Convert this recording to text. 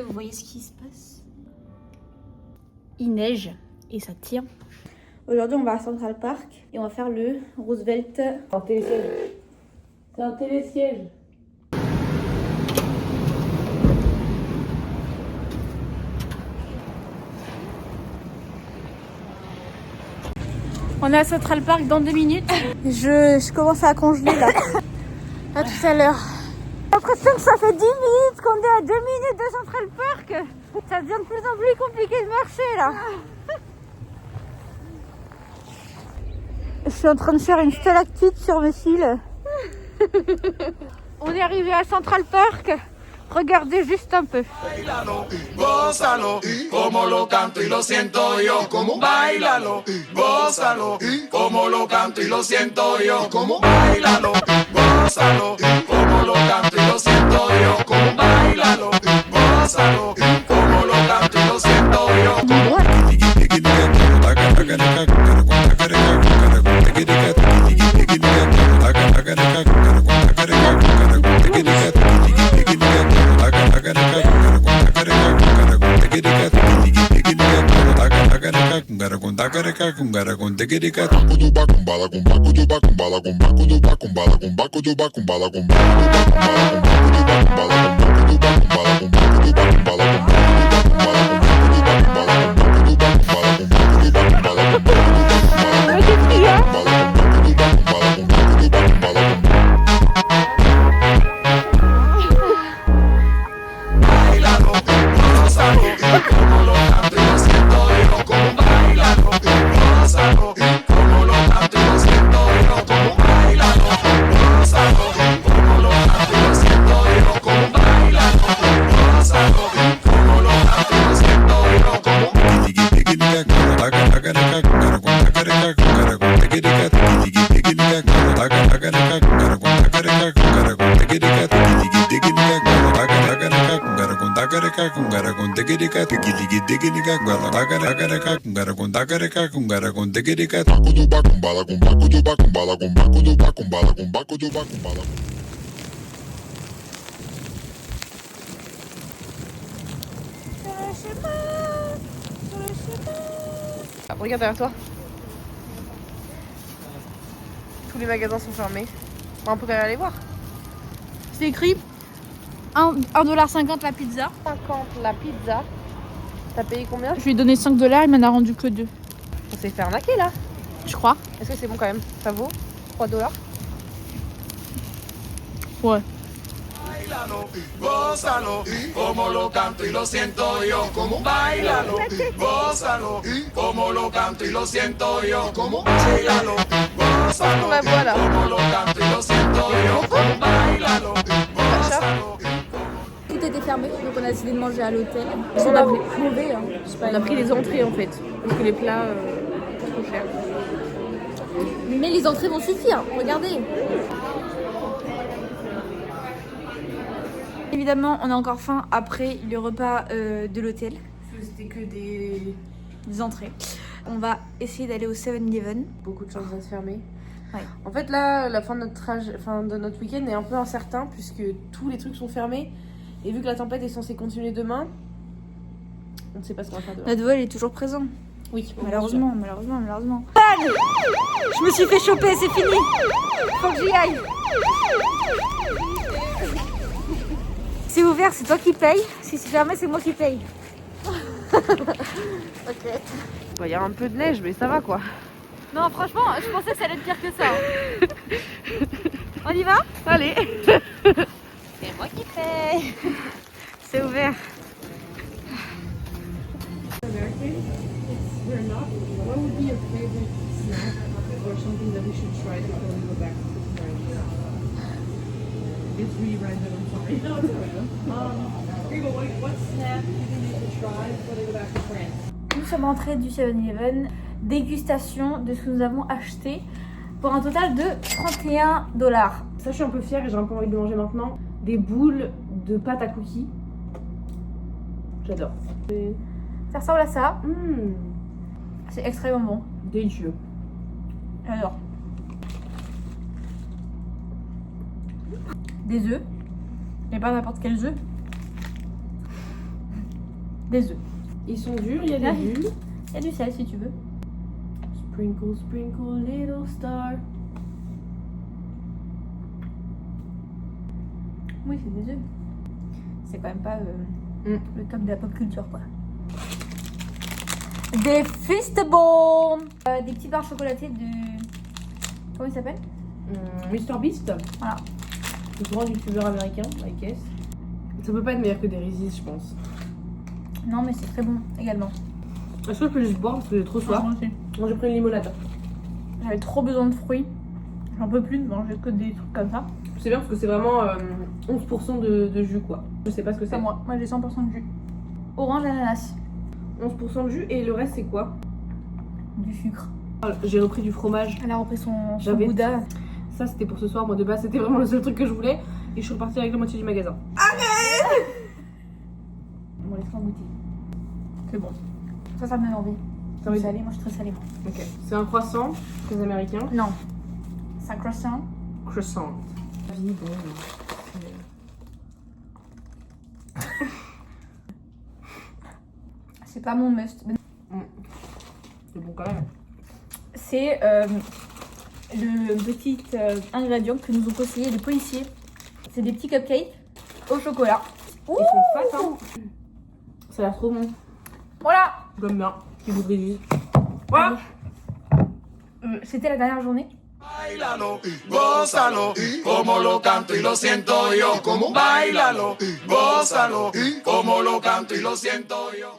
Vous voyez ce qui se passe? Il neige et ça tient. Aujourd'hui, on va à Central Park et on va faire le Roosevelt. Un télésiège. C'est un télésiège. On est à Central Park dans 2 minutes. Je commence à congeler là. À tout à l'heure. J'ai l'impression que ça fait 10 minutes qu'on est à 2 minutes de Central Park. Ça devient de plus en plus compliqué de marcher là. Je suis en train de faire une stalactite sur mes cils. On est arrivé à Central Park. Regardez juste un peu. Bailalo, gózalo, como lo canto y lo siento yo. Como bailalo, gózalo, como lo canto y lo siento yo. Como bailalo, gózalo, como lo canto y lo siento yo. Como bailalo, gózalo, como lo canto y lo siento yo. Regarde derrière toi. Tous les magasins sont fermés. On peut quand même aller voir. C'est écrit 1,50$ la pizza. 50 la pizza. T'as payé combien? Je lui ai donné 5$, il m'en a rendu que 2. On s'est fait arnaquer là. Je crois. Est-ce que c'est bon quand même? Ça vaut 3$? Ouais. Bailalo, gózalo, como lo canto y lo siento yo. Como bailalo, gózalo, como lo canto y lo siento yo. Como bailalo, gózalo, como lo canto y lo siento yo. Como bailalo, gózalo. Tout était fermé, donc on a décidé de manger à l'hôtel. On a pris- mauvais, hein. On a pris les entrées en fait. Parce que les plats, trop cher. Mais les entrées vont suffire, regardez. Évidemment, on a encore faim après le repas de l'hôtel. C'était que des... Entrées. On va essayer d'aller au 7-Eleven. Beaucoup de chances de se fermer. Ouais. En fait là, la fin de notre week-end est un peu incertain puisque tous les trucs sont fermés. Et vu que la tempête est censée continuer demain, on ne sait pas ce qu'on va faire demain. Notre vol est toujours présent. Oui, Malheureusement. Je me suis fait choper, c'est fini. Faut que j'y aille. C'est ouvert, c'est toi qui paye. Si c'est fermé, c'est moi qui paye. Ok. Il y a un peu de neige, mais ça va quoi. Non, franchement, je pensais que ça allait être pire que ça. On y va? Allez. C'est moi qui paye. C'est ouvert. What would be your favorite snack or something that we should try before we go back to France? It's really random, I'm sorry. No, it's alright. Here you go. What snack do you think we should try before they go back to France? Nous sommes rentrés du 7-Eleven. Dégustation de ce que nous avons acheté pour un total de 31$. Ça, je suis un peu fière et j'ai un peu envie de manger maintenant. Des boules de pâte à cookies. J'adore. Ça ressemble à ça. C'est extrêmement bon. Délicieux. J'adore. Des œufs. Mais pas n'importe quels œufs. Des œufs. Ils sont durs, il y a Ah. des bulles. Il y a du sel si tu veux. Sprinkle, sprinkle, little star. Oui, c'est des œufs. C'est quand même pas le top de la pop culture, quoi. Des Feastables, des petites barres chocolatées de... Comment il s'appelle? Mr Beast. Voilà. Le grand youtubeur américain, I guess. Ça peut pas être meilleur que des Reese's, je pense. Non, mais c'est très bon également. Est-ce que je peux juste boire parce que j'ai trop soif? Moi aussi. Moi j'ai pris une limonade. J'avais trop besoin de fruits. J'en peux plus de manger que des trucs comme ça. C'est bien parce que c'est vraiment 11% de jus quoi. Je sais pas ce que C'est c'est. moi. Moi j'ai 100% de jus. Orange ananas. 11% de jus et le reste c'est quoi? Du sucre. J'ai repris du fromage. Elle a repris son J'avais- Gouda. Ça c'était pour ce soir, moi de base c'était vraiment le seul truc que je voulais. Et je suis repartie avec la moitié du magasin. Bon, laisse-moi goûter. C'est bon. Ça me donne envie. Ça va Salé, moi je suis très salée. Moi. Ok. C'est un croissant, très américain. Non. C'est un croissant. Croissant. Vie, bon. C'est pas mon must. C'est bon quand même. C'est le petit ingrédient que nous ont conseillé les policiers. C'est des petits cupcakes au chocolat. Ils sont fat hein. Ça a l'air trop bon. Voilà. J'aime bien. Qui vous brise. Allez. C'était la dernière journée. Báilalo, gózalo, como lo canto y lo siento yo. Como báilalo, gózalo, como lo canto y lo siento yo.